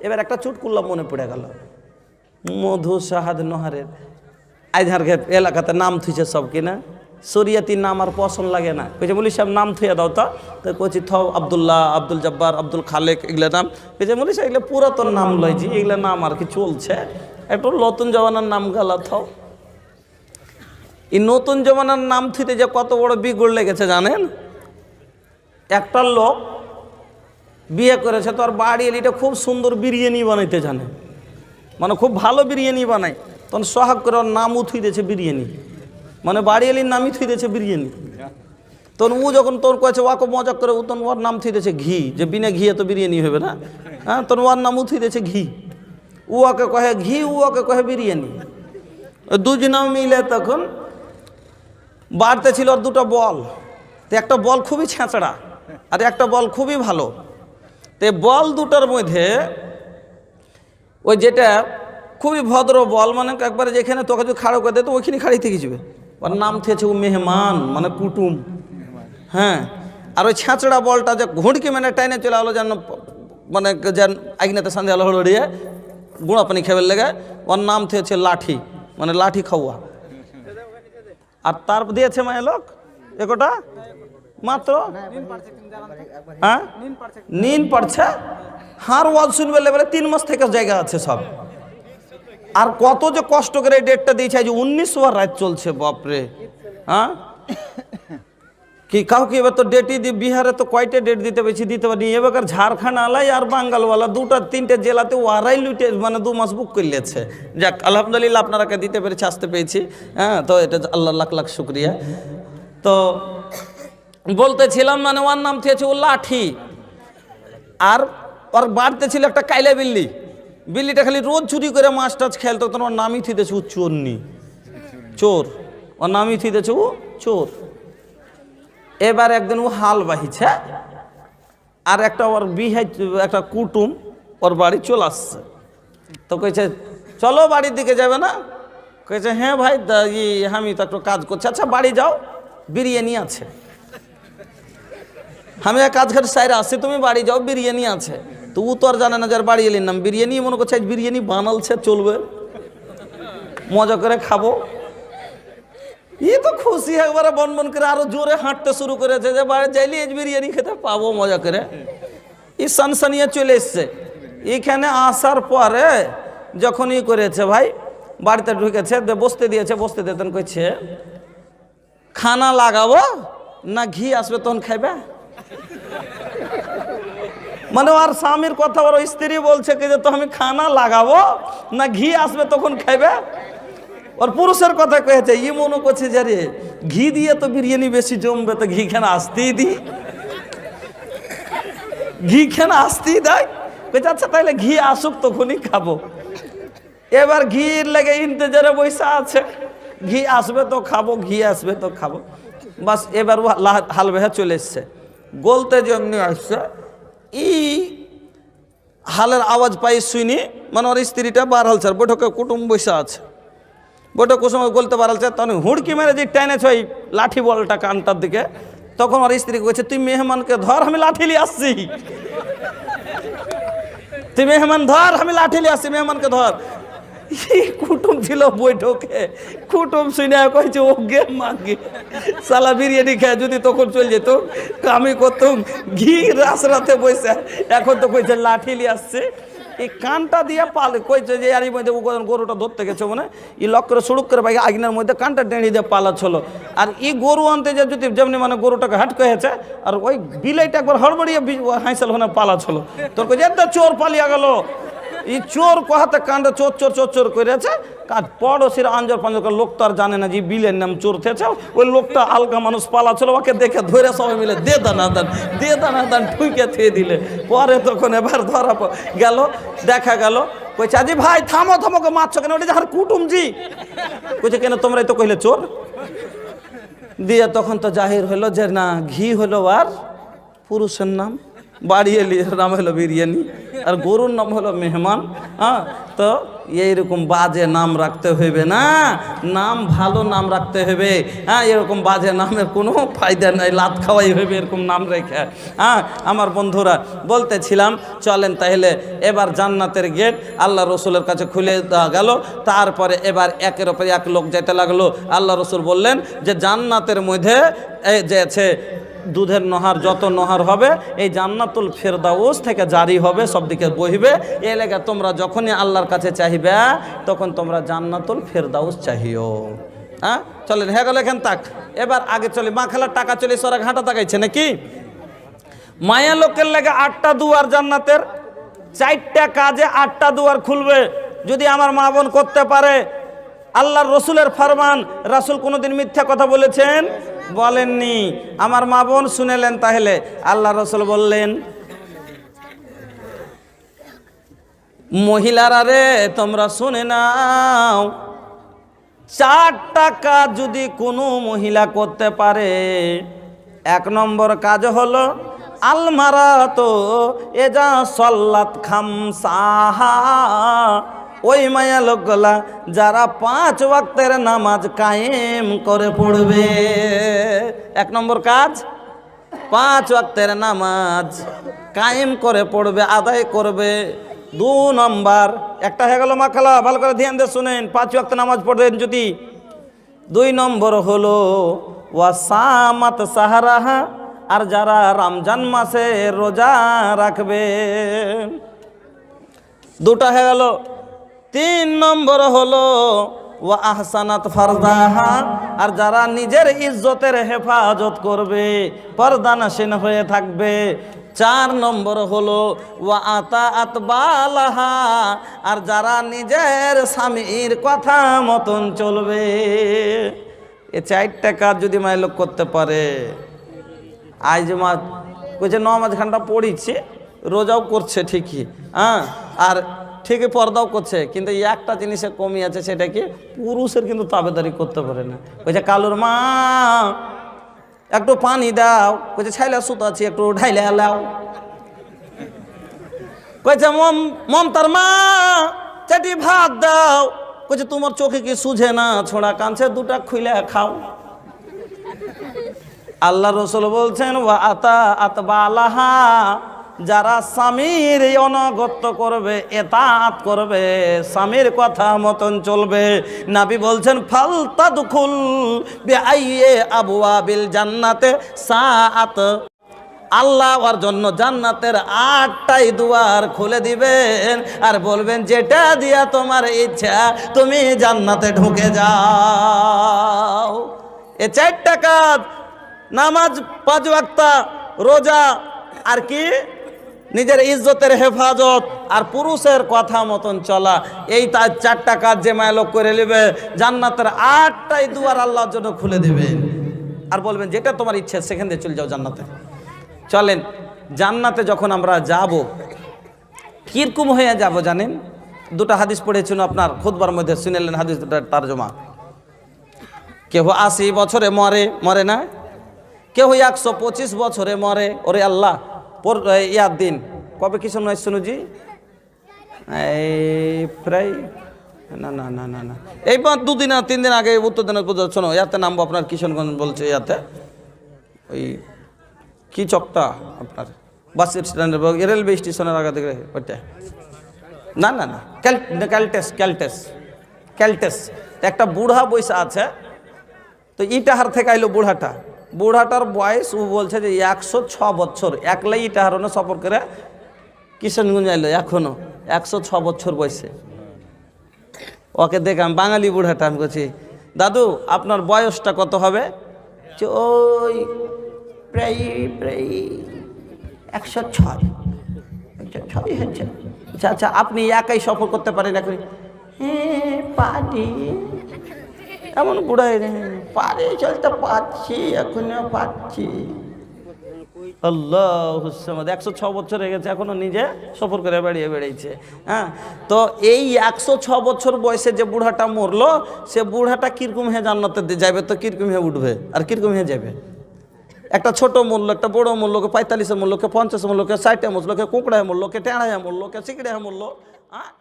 এবার একটা চুটকুল্লা মনে পড়ে গেল, মধু সাহাদ নোহারের আইধার এলাকাতে নাম থুইছে সব কিনা, শরিয়াতির নাম আর পছন্দ লাগে না, কইছে বলি সাহেব নাম থুয়ে দাও তো কইছি থ আবদুল্লাহ, আব্দুল জব্বার, আব্দুল খালেক, এগুলো নাম। কইছে বলি সাহেব এগুলো পুরাতন নাম লইছি, এগুলো নাম আর কি চলছে, একটু নতুন জমানার নাম গালা থাও। এই নতুন জমানার নাম থুইতে যে কত বড় বিগড় লেগেছে জানেন। একটা লোক বিয়ে করেছে, তো আর বাড়ি এলিটা খুব সুন্দর বিরিয়ানি বানাইতে জানে, মানে খুব ভালো বিরিয়ানি বানায়, তখন সোহাগ করে ওর নামও থুই দিয়েছে বিরিয়ানি, মানে বাড়ি এলির নামই থুই দিয়েছে বিরিয়ানি। তখন ও যখন তোর কয়েছে ওকে মজা করে, ও তখন ওর নাম থুই দিয়েছে ঘি, যে বিনা ঘিয়ে তো বিরিয়ানি হবে না, হ্যাঁ, তখন ওর নামও থুই দিয়েছে ঘি। ও ওকে কহে ঘি, ও ওকে কহে বিরিয়ানি। দুজনে মিলে তখন বাড়তে ছিল ওর দুটো বল, তো একটা বল খুবই ছেঁচড়া আর একটা বল খুবই ভালো। তো বল দুটার মধ্যে ওই যেটা খুবই ভদ্র বল, মানে একবারে যেখানে তোকে যদি খাড়ো করে দেয় তো ওইখানে খাড়ি থেকে যাবে, ওর নাম থেকেছে ও মেহমান, মানে কুটুম, হ্যাঁ। আর ওই ছেঁচড়া বলটা যে ঘুড়কি মানে টাইনে চলে আলো, যেন মানে যেন আগনাতে সন্ধ্যে আলো হড়িয়ে গুঁড়া পানি খেবার লেগে, ওর নাম থেকেছে লাঠি, মানে লাঠি খাওয়া। আর তার দিয়েছে মায়ের লোক একটা মাত্র, হ্যাঁ নিন পারছে, হার ওয়াজ শুনবে লেবেলে 3 মাস থেকে জায়গা আছে সব। আর কত যে কষ্ট করে এই ডেটটা দিয়েছে, যে 19 রাত চলছে, বাপরে। হ্যাঁ কি কাউকে এবার তো ডেটই দিয়ে, বিহারে তো কয়টা ডেট দিতে পেরেছি, দিতে পারি এবার ঝাড়খণ্ড আলাই আর বাঙ্গালওয়ালা 2-3টে জেলাতে ওয়ারাই লুটে মানে 2 মাস বুক করে নিয়েছে। যাক আলহামদুলিল্লাহ আপনারাকে দিতে পেরেছি, আসতে পেরেছি, হ্যাঁ, তো এটা আল্লাহ লাখ লাখ শুক্রিয়া। তো বলতেছিলাম মানে ওর নাম থেকেছে ও লাঠি, আর ওর বাড়তে ছিল একটা কাইলা বিল্লি, বিল্লিটা খালি রোজ চুরি করে মাছ টাছ খেলতো, তখন ওর নামই থিতেছে ও চোরনি, চোর, ওর নামই থিতেছে ও চোর। এবার একদিন ও হাল বাহিছে, আর একটা ওর বিহাই একটা কুটুম ওর বাড়ি চলে আসছে, তো কইছে চলো বাড়ির দিকে যাবে না, কইছে হ্যাঁ ভাই আমি তো একটু কাজ করছি, আচ্ছা বাড়ি যাও বিরিয়ানি আছে, আমি কাজ ঘাট সাইরে আসছি, তুমি বাড়ি যাও বিরিয়ানি আছে। তো ও তো আর জানে না যার বাড়ি এলির নাম বিরিয়ানি, মনে করছে আজ বিরিয়ানি বানালছে, চলবে মজা করে খাবো। ই তো খুশি একবারে বনবন করে আরো জোরে হাঁটতে শুরু করেছে, যে বাড়ি যাইলে আজ বিরিয়ানি খেতে পাবো মজা করে। ই সানসানিয়ে চলে এসছে। এখানে আসার পরে যখন ই করেছে ভাই বাড়িতে ঢুকেছে, বসতে দিয়েছে, বসতে দিতেন কইছে খানা লাগাবো না ঘি আসবে তখন খাইবে। মানে ওর স্বামীর কথা ওর স্ত্রী বলছে কি যে তো আমি খানা লাগাবো না ঘি আসবে তখন খাইবে। ওর পুরুষের কথা কয়েছে, ই মনে করছে যে রে ঘি দিয়ে তো বিরিয়ানি বেশি জমবে, তো ঘি খানা আসতেই দি, ঘি খানা আসতেই দেয়। কইছে আচ্ছা তাহলে ঘি আসুক তখনই খাবো। এবার ঘির লেগে ইন্তজারে বৈশা আছে, ঘি আসবে তো খাবো, ঘি আসবে তো খাবো। বাস এবার ও হাল বেহা চলে এসছে, গলতে যেমনি আসছে ই হালের আওয়াজ পাই শুনি, মানে ওর স্ত্রীটা বার হালছে, বৈঠকে কুটুম বৈশা আছে, বৈঠক সময় গলতে বাড়ালছে, তখন হুড়কি মেরে যে টেনেছে ওই লাঠি বলটা কানটার দিকে, তখন ওর স্ত্রী কইছে তুই মেহমানকে ধর, আমি লাঠি নিয়ে আসছি, তুই মেহমান ধর, আমি লাঠি নিয়ে আসছি, মেহমানকে ধর। কুটুম ছিল বৈঠকে, কুটুম শুনে কইছে ও গে মাগে সালা বিরিয়ানি খেয়ে যদি তখন চলে যেত, আমি করতাম ঘি রাসরাতে বসে, এখন তো কইছে লাঠি নিয়ে আসছে। এই কানটা দিয়ে পালে কইছে যে আর মধ্যে গরুটা ধরতে গেছে, মানে ই লক করে সুড়ুক করে ভাই আগনার মধ্যে কানটা টেনে দিয়ে পালাচ্ছিল। আর ই গরু আনতে যে যদি যেমনি মানে গরুটাকে হাট কয়েছে, আর ওই বিলাইটা একবার হড়বড়িয়ে হাইসাল ওখানে পালাচ্ছিল, তোর কইছে এত চোর পালিয়া গেল। ই চোর কোহাতে কান্ডে চোর চোর চোর চোর করেছে, কাজ পড়োশির আঞ্জর পাঞ্জর লোক তো আর জানে না যে বিলের নাম চোর থেছে, ওই লোকটা আলগা মানুষ পালাচ্ছিল, ওকে দেখে ধরে সবাই মিলে দে দানা দান ঠুকে থুয়ে দিলে। পরে তখন এবার ধরা গেল, দেখা গেল, কইছে আজি ভাই থামো থামো মারছো কেন, ওটা যাহার কুটুমজি। কইছে কেন তোমরাই তো কইলে চোর। দিয়ে তখন তো জাহির হলো যে না ঘি হলো আর পুরুষের নাম, বাড়ি এলি নাম হলো বিরিয়ানি, আর গরুর নাম হলো মেহমান। হ্যাঁ, তো এইরকম বাজে নাম রাখতে হইবে না, নাম ভালো নাম রাখতে হবে। হ্যাঁ, এরকম বাজে নামের কোনো ফায়দা নাই, লাত খাওয়াই হইবে এরকম নাম রেখে। হ্যাঁ আমার বন্ধুরা, বলতেছিলাম চলেন তাহলে এবার জান্নাতের গেট আল্লাহ রসুলের কাছে খুলে দেওয়া গেল। তারপরে এবার একের ওপর এক লোক যেতে লাগলো। আল্লাহ রসুল বললেন যে জান্নাতের মধ্যে এই যে আছে দুধের নহর, যত নহর হবে এই জান্নাতুল ফেরদাউস থেকে জারি হবে, সব দিকে বহিবে। এই লেগে তোমরা যখনই আল্লাহর কাছে চাহিবে তখন তোমরা জান্নাতুল ফেরদাউস চাহিও। হ্যাঁ চলেন, হ্যাঁ গেল এখান তাক। এবার আগে চলে মা খেলার টাকা চলে সরা ঘাটা তাকাইছে নাকি? মায়া লোকের লেগে 8টা দুয়ার জান্নাতের, 4টা কাজে 8টা দুয়ার খুলবে। যদি আমার মা বোন করতে পারে, আল্লাহর রসুলের ফরমান, রাসূল কোনোদিন মিথ্যা কথা বলেছেন? বলেননি। আমার মা বোন শুনেলেন তাহলে আল্লাহ রসুল বললেন, মহিলারা রে তোমরা শুনে নাও, 4টা কাজ যদি কোনো মহিলা করতে পারে, 1 নম্বর কাজ হলো আলমারা তো এজা সল্লাত খামসাহা, ওই মায়া লোকগুলা যারা 5 ওয়াক্তের নামাজ কায়েম করে পড়বে। 1 নম্বর কাজ 5 ওয়াক্তের নামাজ কায়েম করে পড়বে, আদায় করবে। 2 নম্বর, একটা হয়ে গেল মাখালা, ভালো করে ধ্যান দিয়ে শুনেন, 5 ওয়াক্ত নামাজ পড়বেন যদি। 2 নম্বর হলো ওয়াসামাত সাহারাহা, আর যারা রমজান মাসে রোজা রাখবে। 2টা হয়ে গেল। 3 নম্বর হলো ওয়া আহসানাত ফারদাহা, আর যারা নিজের ইজ্জতের হেফাজত করবে, পর্দানশীল হয়ে থাকবে। 4 নম্বর হলো ওয়া আতাআত বালাহা, আর যারা নিজের স্বামীর কথা মতন চলবে। এই 4টা কাজ যদি মায়ের লোক করতে পারে, আজ মা কইছে নামাজ ঘন্টা পড়িছে, রোজাও করছে ঠিকই, হ্যাঁ, আর ঠিকই পর্দাও করছে, কিন্তু একটা জিনিসের কমি আছে, সেটা কি পুরুষের কিন্তু তাবেদারি করতে পারে না। কইছে কালুর মা একটু পানি দাও, কইছে ছাইলা সুত আছে একটু ঢাইলে লাও। কইছে মমতার মা চাটি ভাত দাও, কইছে তোমার চোখে কি সুঝে না, ছোড়া কাঁদছে, 2টা খুইলে খাও। আল্লাহ রসুল বলছেন ওয়া আতাআত বালাহা, যারা স্বামীর অনগত্য করবে, এতাত করবে, স্বামীর কথা মতন চলবে, নবী বলছেন ফালতাদখুল বিআইয়ি আবওয়াবিল জান্নাতে সাআত, আল্লাহ ওর জন্য জান্নাতের 8টাই দুয়ার খুলে দিবেন, আর বলবেন যেটা দিয়া তোমার ইচ্ছা তুমি জান্নাতে ঢুকে যাও। এই 4টা কাজ, নামাজ 5 ওয়াক্ত, রোজা, আর কি নিজের ইজ্জতের হেফাজত, আর পুরুষের কথা মতন চলা, এই তার 4টা কাজ যে মায়া লোক করে নেবে, জান্নাতের 8টাই দুয়ার আল্লাহর জন্য খুলে দেবেন, আর বলবেন যেটা তোমার ইচ্ছা সেখান দিয়ে চলে যাও জান্নাতে। চলেন জান্নাতে যখন আমরা যাব কিরকম হয়ে যাব জানেন? 2টা হাদিস পড়েছিল আপনার খুতবার মধ্যে, শুনেলেন হাদিস দুটার তরজমা। কেহ 80 বছরে মরে না, কেউ 125 বছরে মরে। ওরে আল্লাহ, ইয়ার দিন কবে কি শোনো শুনুজি, এই প্রায় না না না না না এই 2 দিন 3 দিন আগে উত্তর দিনের পূজা শোনো, ইয়াতে নামবো আপনার কিশোরগঞ্জ বলছে, ইয়াতে ওই কি চকটা আপনার বাস স্ট্যান্ডের রেলওয়ে স্টেশনের আগে থেকে ওইটা, না না না ক্যালটেস একটা বুড়া বৈশা আছে, তো ইটাহার থেকে আইলো বুড়াটার বয়স ও বলছে যে 106 বছর, একলাই ইটাহারনে সফর করে কিশোরগঞ্জ আইলো, এখনো 106 বছর বয়সে। ওকে দেখলাম বাঙালি বুড়াটা, আমি বলছি দাদু আপনার বয়সটা কত হবে? ওই প্রায় 106 হচ্ছে। আচ্ছা আচ্ছা, আপনি একাই সফর করতে পারেন এখন? হ্যাঁ পারি। এমন বুড়াই পারে, চলতে পারছি, এখনো পারছি। আল্লাহ 106 বছর হয়ে গেছে, এখনো নিজে সফর করে বেড়াইছে। হ্যাঁ, তো এই 106 বছর বয়সে যে বুড়াটা মরলো, সে বুড়াটা কিরকম হয়ে জান্নাতে যাবে, তো কিরকম হয়ে উঠবে আর কিরকম হয়ে যাবে? একটা ছোট মূল্য, একটা বড় মূল্য, 45 মূল্য, 50 মূল্য, 60 মূল্য, কোকড়ায় মূল্য, টেড়ায় মূল্য, সিকড়ায় মূল্য। হ্যাঁ,